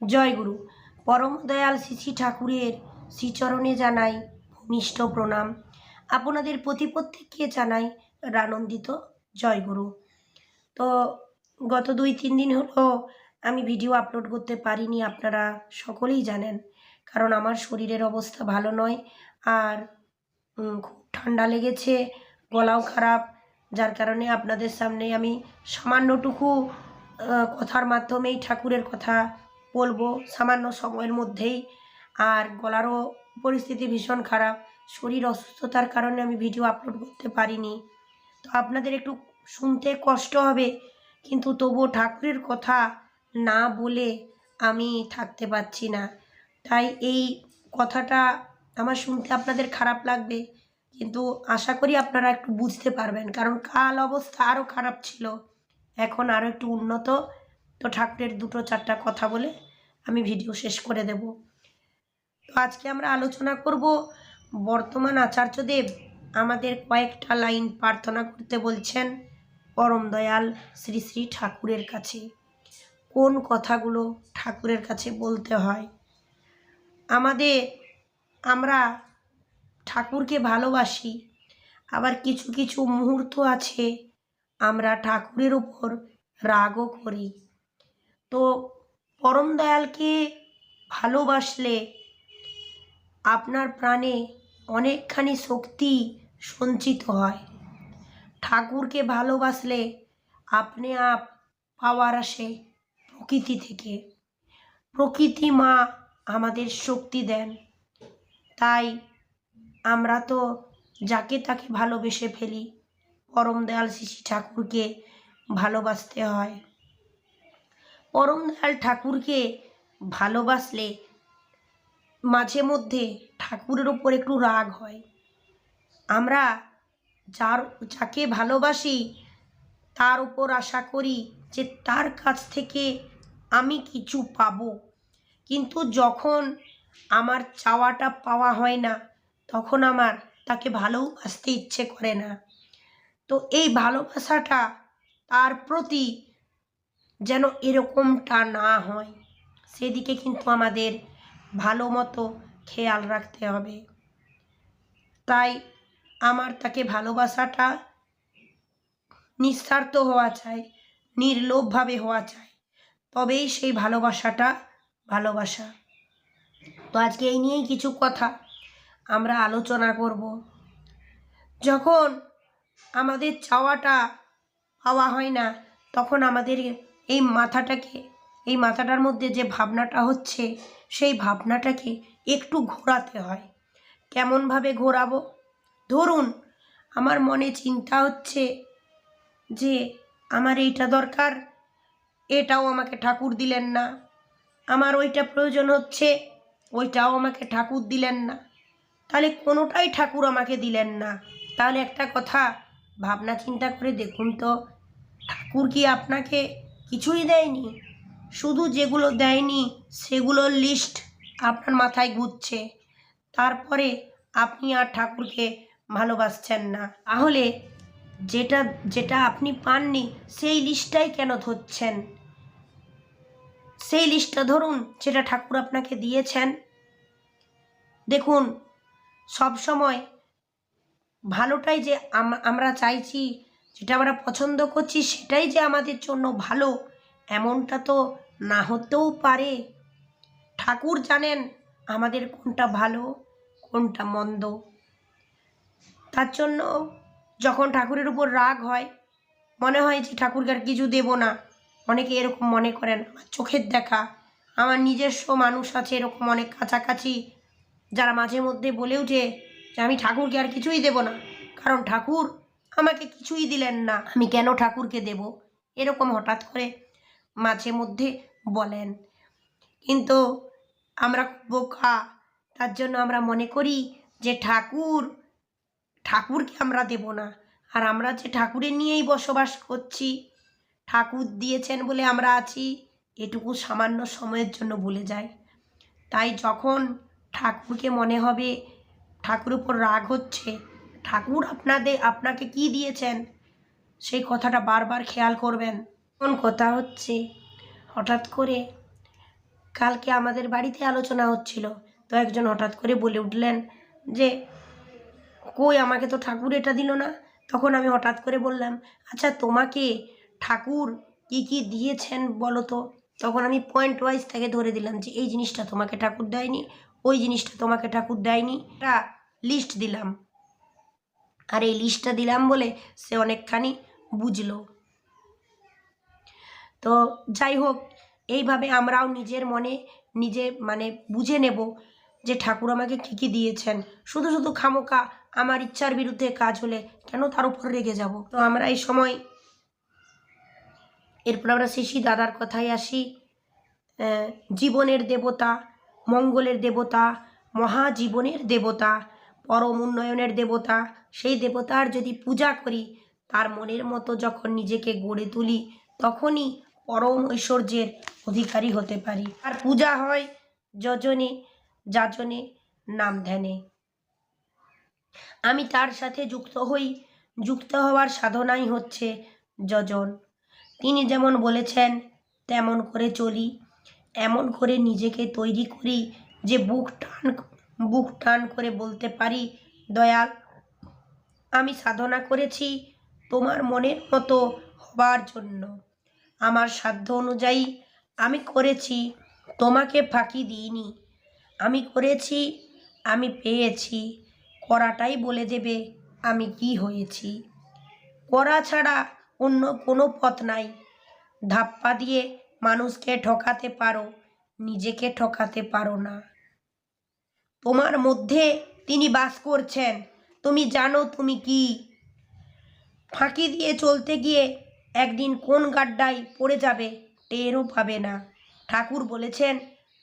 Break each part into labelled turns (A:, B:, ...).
A: জয় গুরু। পরম দয়াল শ্রী ঠাকুরের শ্রীচরণে জানাই ভূমিষ্ঠ প্রণাম। আপনাদের প্রত্যেককে জানাই রানন্দিত জয় গুরু। তো গত 2-3 দিন হলো আমি ভিডিও আপলোড করতে পারিনি, আপনারা সকলেই জানেন, কারণ আমার শরীরের অবস্থা ভালো নয়। আর খুব ঠান্ডা লেগেছে, গলাও খারাপ, যার কারণে আপনাদের সামনে আমি সামান্যটুকু কথার মাধ্যমেই ঠাকুরের কথা বলবো, সামান্য সময়ের মধ্যেই। আর গলারও পরিস্থিতি ভীষণ খারাপ, শরীর অসুস্থতার কারণে আমি ভিডিও আপলোড করতে পারিনি। তো আপনাদের একটু শুনতে কষ্ট হবে, কিন্তু তবুও ঠাকুরের কথা না বলে আমি থাকতে পারছি না। তাই এই কথাটা আমার শুনতে আপনাদের খারাপ লাগবে, কিন্তু আশা করি আপনারা একটু বুঝতে পারবেন, কারণ কাল অবস্থা আরও খারাপ ছিল, এখন আরও একটু উন্নত। তো ঠাকুরের 2-4টা কথা বলে আমি ভিডিও শেষ করে দেব। তো আজকে আমরা আলোচনা করব বর্তমান আচার্যদেব আমাদের কয়েকটা লাইন প্রার্থনা করতে বলছেন পরম দয়াল শ্রী শ্রী ঠাকুরের কাছে। কোন কথাগুলো ঠাকুরের কাছে বলতে হয়? আমরা ঠাকুরকে ভালোবাসি, আবার কিছু কিছু মুহূর্ত আছে আমরা ঠাকুরের উপর রাগও করি। তো পরম দয়ালকে ভালোবাসলে আপনার প্রাণে অনেকখানি শক্তি সঞ্চিত হয়। ঠাকুরকে ভালোবাসলে আপনি পাওয়ার আসে প্রকৃতি থেকে। প্রকৃতি মা আমাদের শক্তি দেন, তাই আমরা তো যাকে তাকে ভালোবেসে ফেলি। পরম দয়াল শ্রী ঠাকুরকে ভালোবাসতে হয়। পরম দয়াল ঠাকুরকে ভালোবাসলে মাঝে মধ্যে ঠাকুরের ওপর একটু রাগ হয়। আমরা যাকে ভালোবাসি তার উপর আশা করি যে তার কাছ থেকে আমি কিছু পাবো, কিন্তু যখন আমার চাওয়াটা পাওয়া হয় না, তখন আমার তাকে ভালোবাসতে ইচ্ছে করে না। তো এই ভালোবাসাটা তার প্রতি যেন এরকমটা না হয়, সেদিকে কিন্তু আমাদের ভালো মতো খেয়াল রাখতে হবে। তাই আমার তাকে ভালোবাসাটা নিঃস্বার্থ হওয়া চাই, নির্লোভভাবে হওয়া চাই, তবেই সেই ভালোবাসাটা ভালোবাসা। তো আজকে এই নিয়েই কিছু কথা আমরা আলোচনা করব। যখন আমাদের চাওয়াটা পাওয়া হয় না, তখন আমাদের এই মাথাটার মধ্যে যে ভাবনাটা হচ্ছে, সেই ভাবনাটাকে একটু ঘোরাতে হয়। কেমনভাবে ঘোরাবো? ধরুন আমার মনে চিন্তা হচ্ছে যে আমার এইটা দরকার, এটাও আমাকে ঠাকুর দিলেন না। আমার ওইটা প্রয়োজন হচ্ছে, ওইটাও আমাকে ঠাকুর দিলেন না। তাহলে কোনোটাই ঠাকুর আমাকে দিলেন না। তাহলে একটা কথা ভাবনা চিন্তা করে দেখুন তো, ঠাকুর কি আপনাকে কিছুই দেয়নি? শুধু যেগুলো দেয়নি সেগুলোর লিস্ট আপনার মাথায় ঘুরছে, তারপরে আপনি আর ঠাকুরকে ভালোবাসছেন না। তাহলে যেটা যেটা আপনি পাননি সেই লিস্টটাই কেন ধরছেন? সেই লিস্টটা ধরুন যেটা ঠাকুর আপনাকে দিয়েছেন। দেখুন, সব সময় ভালোটাই যে আমরা চাইছি, যেটা আমরা পছন্দ করছি সেটাই যে আমাদের জন্য ভালো, এমনটা তো না হতেও পারে। ঠাকুর জানেন আমাদের কোনটা ভালো কোনটা মন্দ। তার জন্য যখন ঠাকুরের উপর রাগ হয়, মনে হয় যে ঠাকুরকে আর কিছু দেব না। অনেকে এরকম মনে করেন। আমার চোখের দেখা, আমার নিজস্ব মানুষ আছে এরকম অনেক কাছাকাছি, যারা মাঝে মধ্যে বলে ওঠে যে আমি ঠাকুরকে আর কিছুই দেব না, কারণ ঠাকুর আমাকে কিছুই দিলেন না, আমি কেন ঠাকুরকে দেব, এরকম হঠাৎ করে মাঝে মধ্যে বলেন। কিন্তু আমরা বোকা, তার জন্য আমরা মনে করি যে ঠাকুরকে আমরা দেব না। আর আমরা যে ঠাকুরের নিয়েই বসবাস করছি, ঠাকুর দিয়েছেন বলে আমরা আছি, এটুকু সামান্য সময়ের জন্য ভুলে যাই। তাই যখন ঠাকুরকে মনে হবে ঠাকুর উপর রাগ হচ্ছে, ঠাকুর আপনাকে কি দিয়েছেন সেই কথাটা বারবার খেয়াল করবেন। কোন কথা হচ্ছে, হঠাৎ করে কালকে আমাদের বাড়িতে আলোচনা হচ্ছিল, তো একজন হঠাৎ করে বলে উঠলেন যে কই আমাকে তো ঠাকুর এটা দিল না। তখন আমি হঠাৎ করে বললাম, আচ্ছা তোমাকে ঠাকুর কি কি দিয়েছেন বলো তো। তখন আমি পয়েন্ট ওয়াইজ তাকে ধরে দিলাম যে এই জিনিসটা তোমাকে ঠাকুর দেয়নি, ওই জিনিসটা তোমাকে ঠাকুর দেয়নি, একটা লিস্ট দিলাম। আর এই লিস্টটা দিলাম বলে সে অনেকখানি বুঝলো। তো যাই হোক, এইভাবে আমরাও নিজের মনে নিজে বুঝে নেব যে ঠাকুর আমাকে কী কী দিয়েছেন। শুধু শুধু খামোকা আমার ইচ্ছার বিরুদ্ধে কাজ হলে কেন তার উপর রেগে যাব। তো আমরা এই সময় এরপর আমরা শিশি দাদার কথায় আসি। জীবনের দেবতা, মঙ্গলের দেবতা, মহাজীবনের দেবতা, পরম উন্নয়নের দেবতা, সেই দেবতার যদি পূজা করি, তার মনের মতো যখন নিজেকে গড়ে তুলি, তখনই পরম ঐশ্বর্যের অধিকারী হতে পারি। আর পূজা হয় যজনে যাজনে নাম ধ্যানে। আমি তার সাথে যুক্ত হই, যুক্ত হওয়ার সাধনাই হচ্ছে যজন। তিনি যেমন বলেছেন তেমন করে চলি, এমন করে নিজেকে তৈরি করি যে বুক টান করে বলতে পারি, দয়াল আমি সাধনা করেছি তোমার মনের মতো হবার জন্য। আমার সাধ্য অনুযায়ী আমি করেছি, তোমাকে ফাঁকি দিইনি। আমি করেছি, আমি পেয়েছি, করাটাই বলে দেবে আমি কি হয়েছি। করা ছাড়া অন্য কোনো পথ নাই। ধাপ্পা দিয়ে মানুষকে ঠকাতে পারো, নিজেকে ঠকাতে পারো না। তোমার মধ্যে তিনি বাস করছেন, তুমি জানো তুমি কি। ফাঁকি দিয়ে চলতে গিয়ে একদিন কোন গাড্ডায় পড়ে যাবে টেরও পাবে না। ঠাকুর বলেছেন,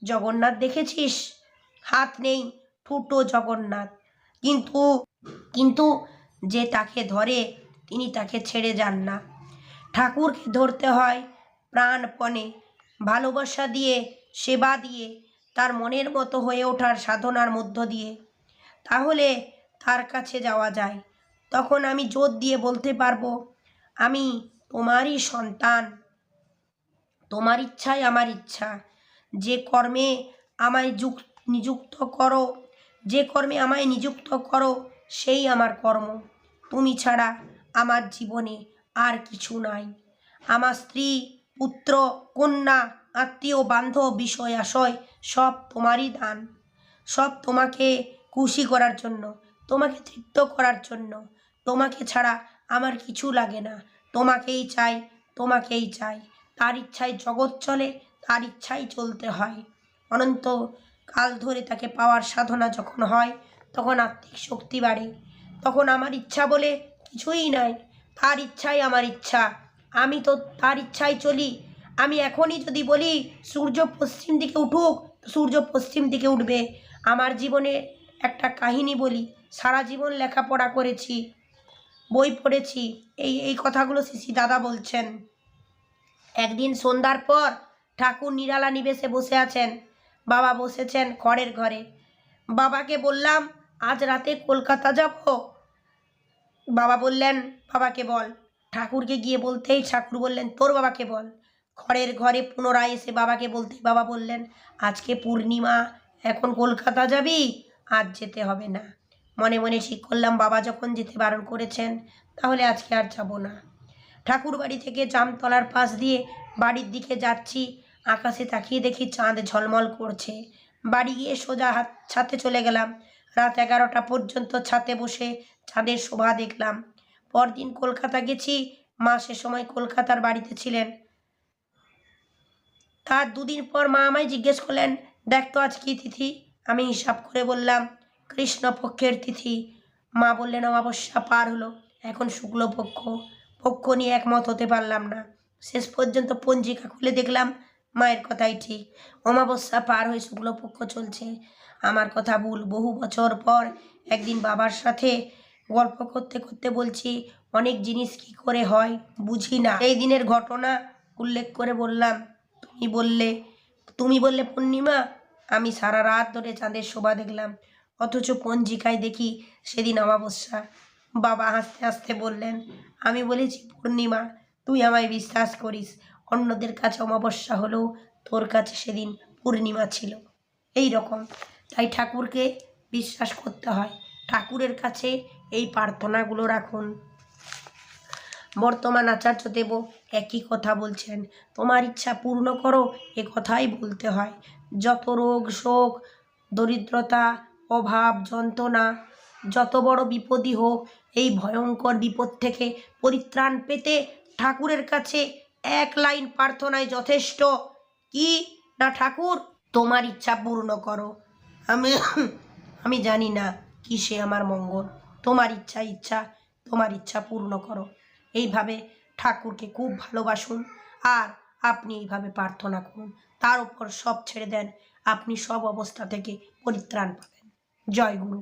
A: জগন্নাথ দেখেছিস, হাত নেই ঠুটো জগন্নাথ, কিন্তু কিন্তু যে তাকে ধরে তিনি তাকে ছেড়ে যান না। ঠাকুরকে ধরতে হয় প্রাণপণে, ভালোবাসা দিয়ে, সেবা দিয়ে, তার মনের মতো হয়ে ওঠার সাধনার মধ্য দিয়ে। তাহলে তার কাছে যাওয়া যায়। তখন আমি জোর দিয়ে বলতে পারবো, আমি তোমারই সন্তান, তোমার ইচ্ছাই আমার ইচ্ছা। যে কর্মে আমায় নিযুক্ত করো, যে কর্মে আমায় নিযুক্ত করো সেই আমার কর্ম। তুমি ছাড়া আমার জীবনে আর কিছু নাই। আমার স্ত্রী, পুত্র, কন্যা, আত্মীয়, বান্ধব, বিষয় আশয় সব তোমারই দান। সব তোমাকে খুশি করার জন্য, তোমাকে তৃপ্ত করার জন্য। তোমাকে ছাড়া আমার কিছু লাগে না। তোমাকেই চাই, তোমাকেই চাই। তার ইচ্ছায় জগৎ চলে, তার ইচ্ছাই চলতে হয়। অনন্ত কাল ধরে তাকে পাওয়ার সাধনা যখন হয়, তখন আত্মিক শক্তি বাড়ে। তখন আমার ইচ্ছা বলে কিছুই নাই, তার ইচ্ছাই আমার ইচ্ছা। আমি তো তার ইচ্ছায় চলি। আমি এখনই যদি বলি সূর্য পশ্চিম দিকে উঠুক, সূর্য পশ্চিম দিকে উঠবে। আমার জীবনে একটা কাহিনী বলি। সারা জীবন লেখাপড়া করেছি, বই পড়েছি, এই কথাগুলো শিশি দাদা বলছেন। একদিন সন্ধ্যার পর ঠাকুর নিরালা নিবেশে বসে আছেন, বাবা বসেছেন খড়ের ঘরে। বাবাকে বললাম, আজ রাতে কলকাতা যাব। বাবা বললেন, বাবাকে বল। ঠাকুরকে গিয়ে বলতেই ঠাকুর বললেন, তোর বাবাকে বল। খড়ের ঘরে পুনরায় এসে বাবাকে বলতেই বাবা বললেন, আজকে পূর্ণিমা, এখন কলকাতা যাবি, আজ যেতে হবে না। মনে মনে ঠিক করলাম, বাবা যখন যেতে বারণ করেছেন, তাহলে আজকে আর যাব না। ঠাকুর বাড়ি থেকে জামতলার পাশ দিয়ে বাড়ির দিকে যাচ্ছি। আকাশে তাকিয়ে দেখি চাঁদ ঝলমল করছে। বাড়ি গিয়ে সোজা ছাতে চলে গেলাম। রাত 11টা পর্যন্ত ছাতে বসে চাঁদের শোভা দেখলাম। পরদিন কলকাতা গেছি, মা সে সময় কলকাতার বাড়িতে ছিলেন। তার 2 দিন পর মা আমায় জিজ্ঞেস করলেন, দেখ তো আজ কী তিথি। আমি হিসাব করে বললাম, কৃষ্ণপক্ষের তিথি। মা বললেন, অমাবস্যা পার হলো, এখন শুক্লপক্ষ। পক্ষ নিয়ে একমত হতে পারলাম না। শেষ পর্যন্ত পঞ্জিকা খুলে দেখলাম মায়ের কথাই ঠিক, অমাবস্যা পার হয়ে শুক্লপক্ষ চলছে। আমার কথা ভুল। বহু বছর পর একদিন বাবার সাথে গল্প করতে করতে বলছি, অনেক জিনিস কি করে হয় বুঝি না। এই দিনের ঘটনা উল্লেখ করে বললাম, তুমি বললে পূর্ণিমা, আমি সারা রাত ধরে চাঁদের শোভা দেখলাম, অথচ পঞ্জিকায় দেখি সেদিন অমাবস্যা। বাবা হাসতে হাসতে বললেন, আমি বলেছি পূর্ণিমা, তুই আমায় বিশ্বাস করিস। অন্যদের কাছে অমাবস্যা হলেও তোর কাছে সেদিন পূর্ণিমা ছিল, এই রকম। তাই ঠাকুরকে বিশ্বাস করতে হয়। ঠাকুরের কাছে এই প্রার্থনাগুলো রাখুন। বর্তমান আচার্যদেব একই কথা বলছেন, তোমার ইচ্ছা পূর্ণ করো, এ কথাই বলতে হয়। যত রোগ শোক, দরিদ্রতা, অভাব, যন্ত্রণা, যত বড় বিপদই হোক, এই ভয়ঙ্কর বিপদ থেকে পরিত্রাণ পেতে ঠাকুরের কাছে এক লাইন প্রার্থনায় যথেষ্ট। কি না, ঠাকুর তোমার ইচ্ছা পূর্ণ করো। আমি আমি জানি না কিসে আমার মঙ্গল, তোমার ইচ্ছা তোমার ইচ্ছা পূর্ণ করো। এইভাবে ঠাকুরকে খুব ভালোবাসুন আর আপনি এইভাবে প্রার্থনা করুন, তার উপর সব ছেড়ে দেন, আপনি সব অবস্থা থেকে পরিত্রাণ পাবেন। জয় গুরু।